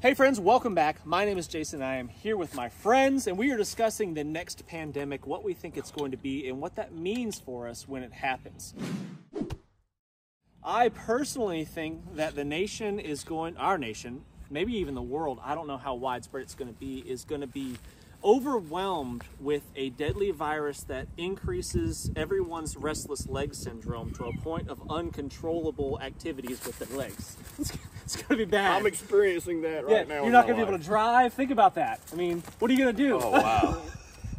Hey friends, welcome back. My name is Jason and I am here with my friends and we are discussing the next pandemic, what we think it's going to be and what that means for us when it happens. I personally think that our nation, maybe even the world, I don't know how widespread it's going to be, is going to be overwhelmed with a deadly virus that increases everyone's restless leg syndrome to a point of uncontrollable activities with their legs. It's going to be bad. I'm experiencing that right now. You're not going to be able to drive. Think about that. I mean, what are you going to do? Oh, wow.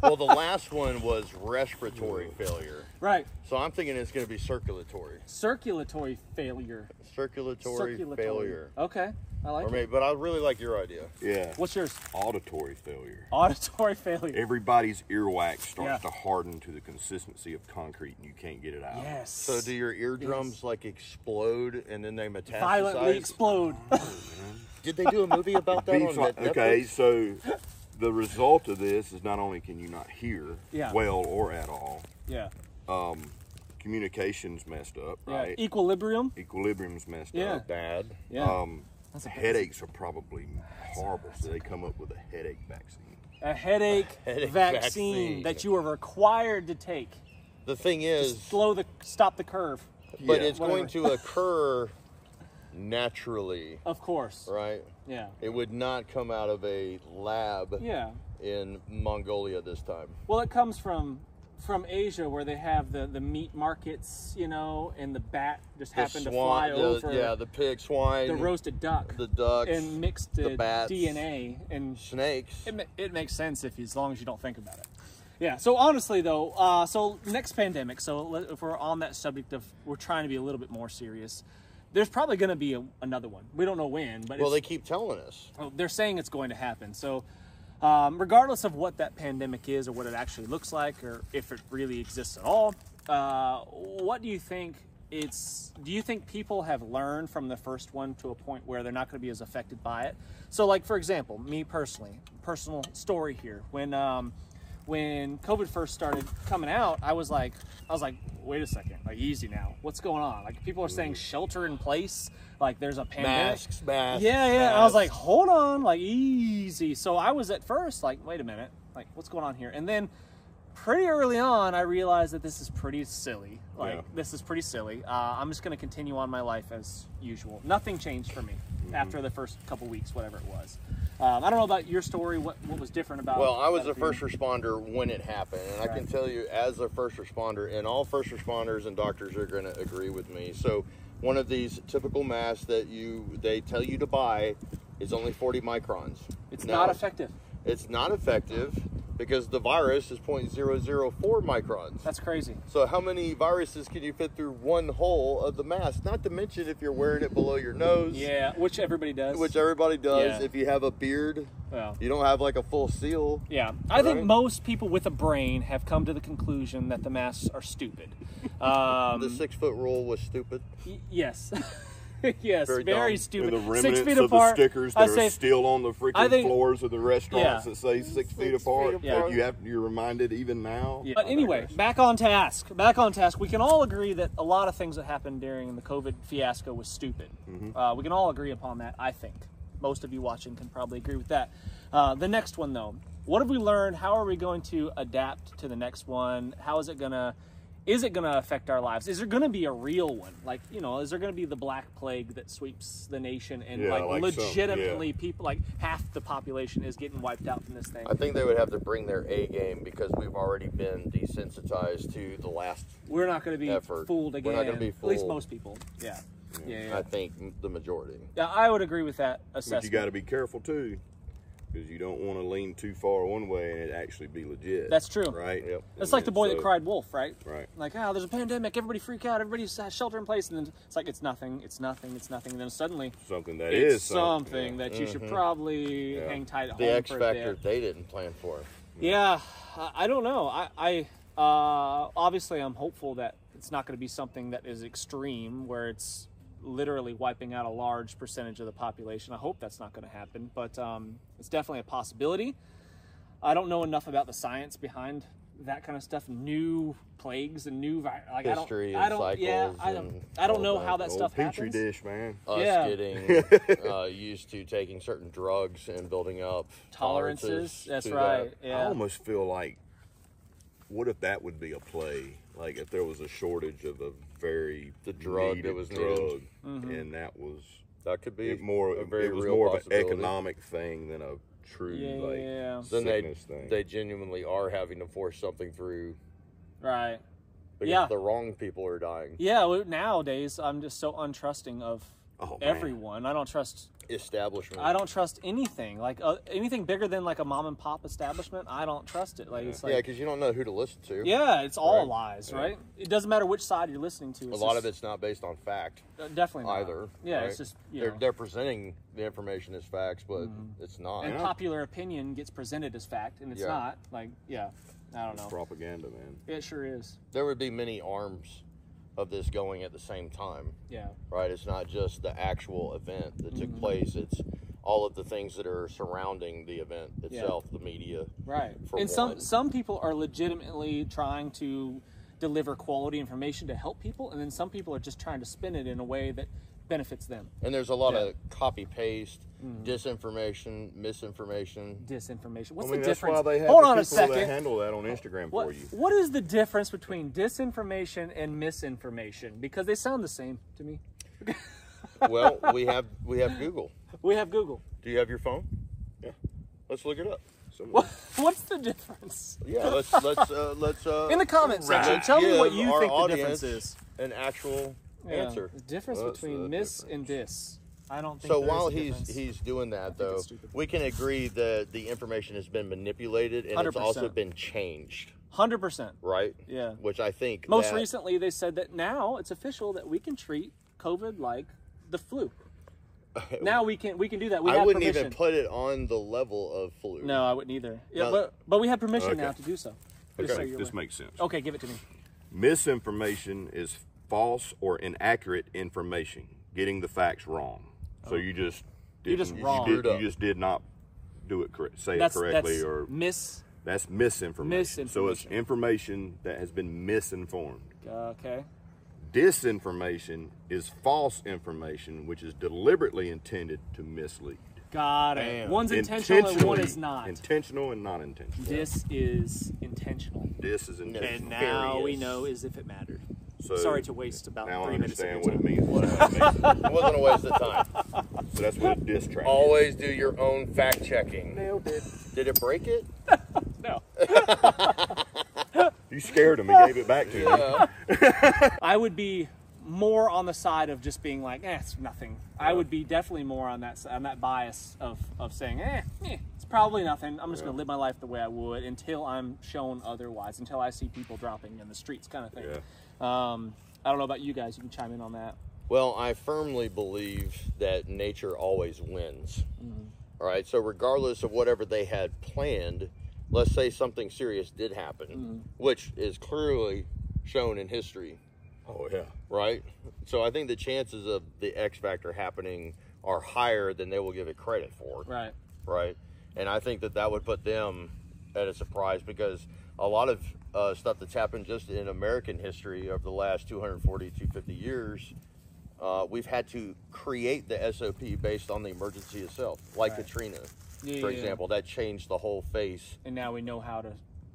Well, the last one was respiratory failure. Right. So I'm thinking it's going to be circulatory. Circulatory failure. Circulatory failure. Okay. I like Or maybe, it. but I really like your idea. Yeah. What's yours? Auditory failure. Auditory failure. Everybody's earwax starts Yeah. to harden to the consistency of concrete and you can't get it out. Yes. So do your eardrums like explode and then they metastasize? Violently explode. Did they do a movie about that on Netflix? Okay, so the result of this is not only can you not hear Yeah. well or at all, Yeah. communication's messed up, Yeah. right? Equilibrium. Equilibrium's messed Yeah. up. Bad. Yeah. That's a Headaches are probably horrible, so they come up with a headache vaccine. A headache, Headache vaccine vaccine. that you are required to take. The thing is, Stop the curve. but Yeah. it's going to occur naturally, Of course. right? Yeah. It would not come out of a lab Yeah. in Mongolia this time. Well, it comes from Asia where they have the meat markets, you know, and the bat just happened to fly over. Yeah, the pig, swine, the roasted duck, the ducks, and mixed the bats, DNA and snakes. it makes sense as long as you don't think about it. Yeah. So honestly, though, so next pandemic. So if we're on that subject of we're trying to be a little bit more serious, there's probably going to be another one. We don't know when, but Well, they keep telling us. they're saying it's going to happen. So regardless of what that pandemic is or what it actually looks like or if it really exists at all, what do you think do you think people have learned from the first one to a point where they're not going to be as affected by it? So like, for example, me personally, personal story here, when COVID first started coming out, I was like, wait a second, like easy now. What's going on? Like people are saying shelter in place, like there's a pandemic. Masks. Yeah. Masks. I was like, hold on, like easy. So I was at first like, wait a minute, like what's going on here? And then pretty early on, I realized that this is pretty silly. This is pretty silly. I'm just going to continue on my life as usual. Nothing changed for me after the first couple weeks, whatever it was. I don't know about your story. What was different about? Well, I was that a first responder when it happened, and I can tell you, as a first responder, and all first responders and doctors are going to agree with me. So, one of these typical masks that they tell you to buy is only 40 microns. It's Now, not effective. It's not effective because the virus is 0.004 microns. That's crazy. So how many viruses can you fit through one hole of the mask? Not to mention if you're wearing it below your nose. Yeah, which everybody does. Which everybody does. Yeah. If you have a beard, Well, you don't have like a full seal. yeah. I think Right. most people with a brain have come to the conclusion that the masks are stupid. The 6 foot rule was stupid. Yes. Yes, Very very dumb. stupid. And the 6 remnants feet of apart. the stickers I that say are still on the I freaking think- floors of the restaurants Yeah. that say 6 feet 6 apart. feet apart. That you're reminded even now. Yeah. But anyway, back on task. We can all agree that a lot of things that happened during the COVID fiasco was stupid. We can all agree upon that, I think. Most of you watching can probably agree with that. The next one, though. What have we learned? How are we going to adapt to the next one? How is it going to affect our lives? Is there going to be a real one? Like, you know, is there going to be the Black Plague that sweeps the nation and Yeah, like legitimately people, like half the population is getting wiped out from this thing? I think they would have to bring their A game because we've already been desensitized to the last. We're not going to be effort. fooled again. We're not gonna be At least fooled. most people. Yeah. I think the majority. Yeah, I would agree with that assessment. But you got to be careful too, because you don't want to lean too far one way and it actually be legit. That's true. Right? Yep. It's like the boy that cried wolf, right? Right. Like, there's a pandemic, everybody freak out, everybody's shelter in place, and then it's like, it's nothing, and then suddenly, Something that it's is something that you should probably hang tight at The home X for a factor bit. they didn't plan for. Yeah, I don't know. I obviously I'm hopeful that it's not going to be something that is extreme, where it's literally wiping out a large percentage of the population. I hope that's not going to happen, but it's definitely a possibility. I don't know enough about the science behind that kind of stuff, new plagues and new like History I and don't yeah cycles I don't and know all how that. that Old stuff petri happens. dish, man. Us Yeah. getting used to taking certain drugs and building up Tolerances. That's to right. that. Yeah. I almost feel like, what if that would be a play? Like if there was a shortage of a very The drug needed that was drug, needed. and that was That could be it more. a very It was real more of an possibility. economic thing than a true Yeah. like Then sickness thing. they genuinely are having to force something through Right. because Yeah. the wrong people are dying. Yeah. Nowadays, I'm just so untrusting of Oh, man. everyone. I don't trust anything like anything bigger than like a mom and pop establishment. I don't trust it. Like it's Yeah, like because you don't know who to listen to. yeah, it's all Right. lies, right? It doesn't matter which side you're listening to. A It's lot just- of it's not based on fact definitely not. either. Yeah, right? it's just you know. they're presenting the information as facts, but it's not. And popular opinion gets presented as fact, and it's Yeah. not. Like, yeah, I don't It's know. propaganda, man. It sure is. There would be many arms of this going at the same time, Yeah, right? It's not just the actual event that took place. It's all of the things that are surrounding the event itself, the media. right. For And one. some people are legitimately trying to deliver quality information to help people, and then some people are just trying to spin it in a way that benefits them. And there's a lot Yeah. of copy paste, disinformation, misinformation. Disinformation. What's I mean, the that's difference? why they have Hold the on a people that second. handle that on Instagram for you. What is the difference between disinformation and misinformation? Because they sound the same to me. Well, we have Google. We have Google. Do you have your phone? Yeah. Let's look it up. What's the difference? Yeah, let's In the comment section, tell me what you give think our the difference audience is. an actual Yeah, answer. The difference What's between the miss difference? and dis. I don't think So there is while a difference. he's doing that, though, it's stupid. we can agree that the information has been manipulated and it's 100%. also been changed, 100%. right? Yeah. Which I think Most that- recently, they said that now it's official that we can treat COVID like the flu. Now we can do that. We I have wouldn't permission. even put it on the level of flu. No, I wouldn't either. Yeah, No. but we have permission Okay. now to do so. Just so Okay, you're this aware. makes sense. Okay, give it to me. Misinformation is false or inaccurate information, getting the facts wrong. So you just You're just didn't- wrong. You just did not do it correct, say it correctly, or that's misinformation. So it's Misinformation. information that has been misinformed. Okay. Disinformation is false information, which is deliberately intended to mislead. Got it. Bam. One's intentional and one Intentionally- is not. Intentional and not intentional. This is intentional. This is intentional. And now we Nefarious. know as if it mattered. So Sorry to waste about now I 3 minutes of your understand what it time. means. What that means. It wasn't a waste of time. So that's what a diss track is. Always do your own fact checking. Nailed it. Did it break it? No. You scared him. He gave it back to you. I would be more on the side of just being like, it's nothing. I would be definitely more on that bias of saying, it's probably nothing. I'm just going to live my life the way I would until I'm shown otherwise, until I see people dropping in the streets kind of thing. Yeah. I don't know about you guys. You can chime in on that. Well, I firmly believe that nature always wins. All right, so regardless of whatever they had planned, let's say something serious did happen, which is clearly shown in history, Oh yeah. right? So I think the chances of the X factor happening are higher than they will give it credit for, Right. right? And I think that would put them at a surprise because a lot of stuff that's happened just in American history of the last 240, 250 years, we've had to create the SOP based on the emergency itself, like Right. Katrina, Yeah, for yeah. example. That changed the whole face. And now we know how to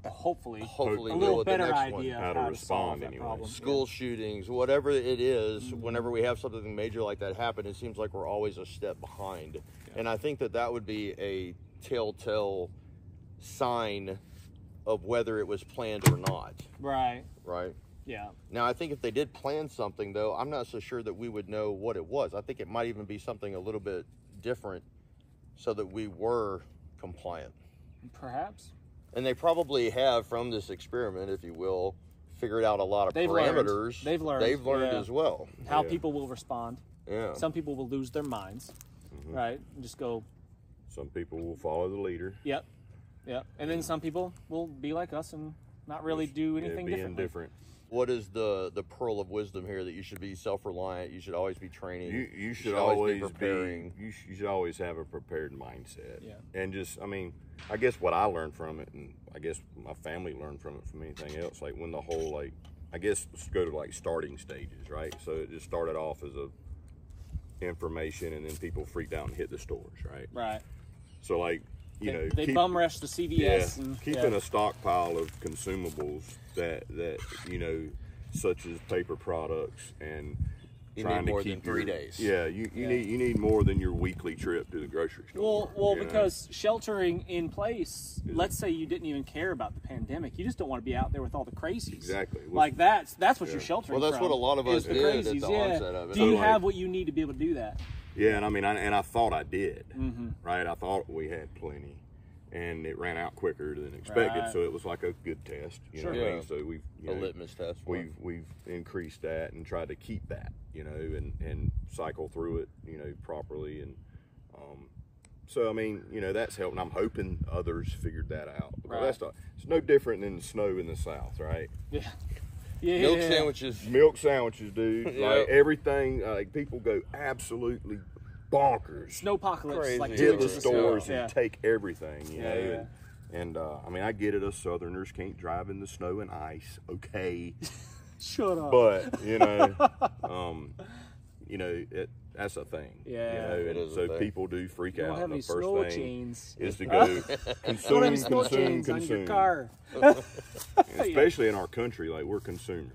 hopefully Hopefully a deal little with the better next idea one. of How how to to solve respond that anyway. problem. School shootings, whatever it is, whenever we have something major like that happen, it seems like we're always a step behind. And I think that would be a telltale sign of whether it was planned or not, Right. right? Yeah. Now, I think if they did plan something, though, I'm not so sure that we would know what it was. I think it might even be something a little bit different so that we were compliant. Perhaps. And they probably have, from this experiment, if you will, figured out a lot of They've learned. parameters. They've learned, yeah. as well. How Yeah. people will respond. Yeah. Some people will lose their minds. Right. And just go, Some people will follow the leader. yep. Yep. And then some people will be like us and not really do Yeah, anything being differently. different. What is the pearl of wisdom here? That you should be self-reliant. You should always be training. You should always be always preparing. you should always have a prepared mindset. Yeah. And just, I mean, I guess what I learned from it, and I guess my family learned from it from anything else, like when the whole, like, I guess let's go to like starting stages, right? So it just started off as a information, and then people freaked out and hit the stores, right? Right. So like, you know, They bum rush the CVS. And, keeping a stockpile of consumables that you know, such as paper products, and You trying need more to keep than 3 your- days. Yeah, you need more than your weekly trip to the grocery store. Well, you know? because sheltering in place, let's say you didn't even care about the pandemic, you just don't want to be out there with all the crazies. Exactly. Like that's what Yeah. you're sheltering. Well, that's from, what a lot of us is the did at crazies. the Yeah. onset of it. Do you So, like- have what you need to be able to do that? Yeah, and I mean, I thought I did, Mm-hmm. right? I thought we had plenty, and it ran out quicker than expected, Right. so it was like a good test. You Sure. know what I Yeah. mean? So we've A litmus test. for it. we've increased that and tried to keep that, you know, and cycle through it, you know, properly. And so I mean, you know, that's helping. I'm hoping others figured that out, because Right. that's not, it's no different than snow in the South, right? Yeah. Yeah. Milk sandwiches. Milk sandwiches, dude. Yeah. Like everything, like people go absolutely bonkers. Snowpocalypse, Crazy. like 2 Hit the inches of snow. stores Yeah. and take everything, you Yeah, know. yeah. And I mean, I get it. Us Southerners can't drive in the snow and ice, okay? Shut up. But you know, that's a thing. Yeah, you know, it and is a so thing. people do freak you don't out. have And any the first snow thing chains. is to go You don't have consume, any snow consume, chains on your consume. car. Especially in our country, like we're consumers,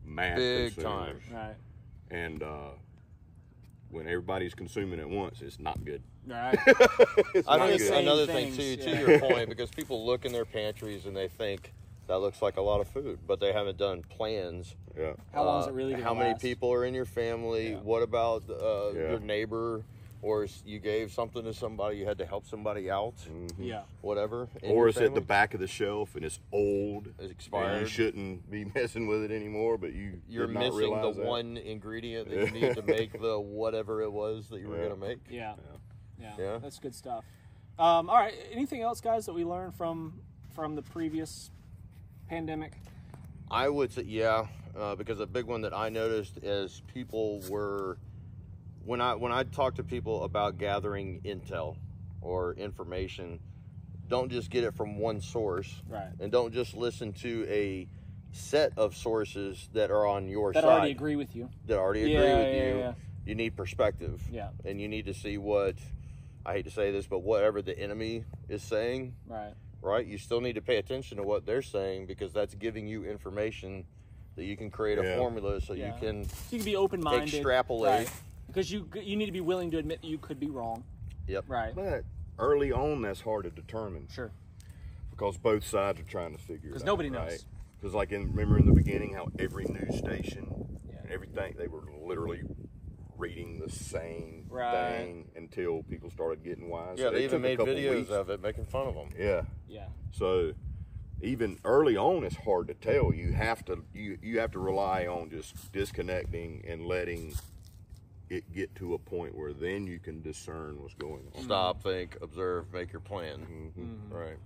mad Big consumers. time. Right. And when everybody's consuming at once, it's not good. Right. It's I not think good. Same another things, thing too, yeah. to your point, because people look in their pantries and they think that looks like a lot of food, but they haven't done plans. Yeah. How long is it really going to How many last? people are in your family? Yeah. What about Yeah. your neighbor? Or you gave something to somebody, you had to help somebody out, Yeah. whatever. in Or your it's at the family? back of the shelf and it's old. It's And expired. you shouldn't be messing with it anymore, but You're did not missing the realize that. one ingredient that you need to make the whatever it was that you were Yeah. going to make. Yeah. Yeah. Yeah. That's good stuff. All right. Anything else, guys, that we learned from the previous pandemic? I would say, yeah, because a big one that I noticed is people were, when I talk to people about gathering intel or information, don't just get it from one source, Right. and don't just listen to a set of sources that are on your That side, already agree with you. that already agree Yeah, with yeah, you. yeah. You need perspective, Yeah. and you need to see what, I hate to say this, but whatever the enemy is saying, Right. right? You still need to pay attention to what they're saying, because that's giving you information that you can create a Yeah. formula so Yeah. you can So you can be open-minded. extrapolate. Right. Because you need to be willing to admit that you could be wrong. Yep. Right. But early on, that's hard to determine Sure. because both sides are trying to figure it out. Because nobody right? knows. Because remember in the beginning how every news station Yeah. and everything, they were literally reading the same Right. thing until people started getting wise. Yeah, So they it even took a made couple videos weeks. of it, making fun of them. Yeah. Yeah. So even early on, it's hard to tell. You have to rely on just disconnecting and letting it get to a point where then you can discern what's going on. Stop, think, observe, make your plan. Mm-hmm. Right.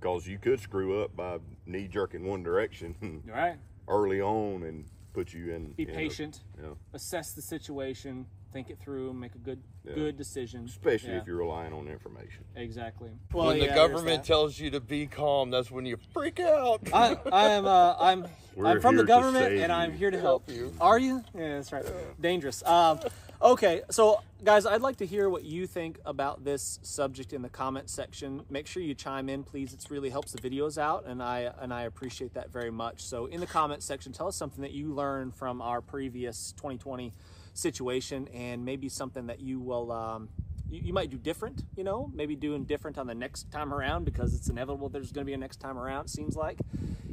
Because you could screw up by knee jerking one direction Right. early on and put you in. Be patient. You know, Assess the situation. Think it through. Make a good Yeah. good decision. especially Yeah. if you're relying on information. Exactly. When the government tells you to be calm, that's when you freak out. I'm We're from the here to government save and I'm you. here to help Help you. Are you? Yeah, that's right. Dangerous. Okay, so guys, I'd like to hear what you think about this subject in the comment section. Make sure you chime in, please. It really helps the videos out, and I appreciate that very much. So in the comment section, tell us something that you learned from our previous 2020 situation, and maybe something that you will you might do different, you know, maybe doing different on the next time around, because it's inevitable there's going to be a next time around, it seems like.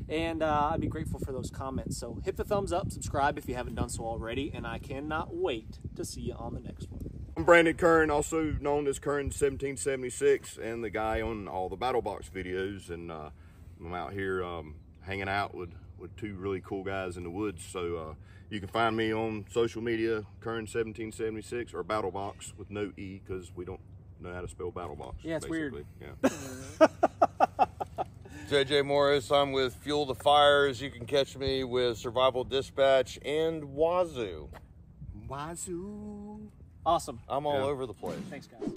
And I'd be grateful for those comments. So hit the thumbs up, subscribe if you haven't done so already, and I cannot wait to see you on the next one. I'm Brandon Kern, also known as Kern 1776, and the guy on all the BattleBox videos. And I'm out here hanging out with two really cool guys in the woods. So you can find me on social media, Kern 1776, or BattleBox with no E, because we don't know how to spell BattleBox. Yeah, it's weird. basically. Yeah. JJ Morris. I'm with Fuel the Fires. You can catch me with Survival Dispatch and Wazoo. Wazoo. Awesome. I'm all over the place. Thanks, guys.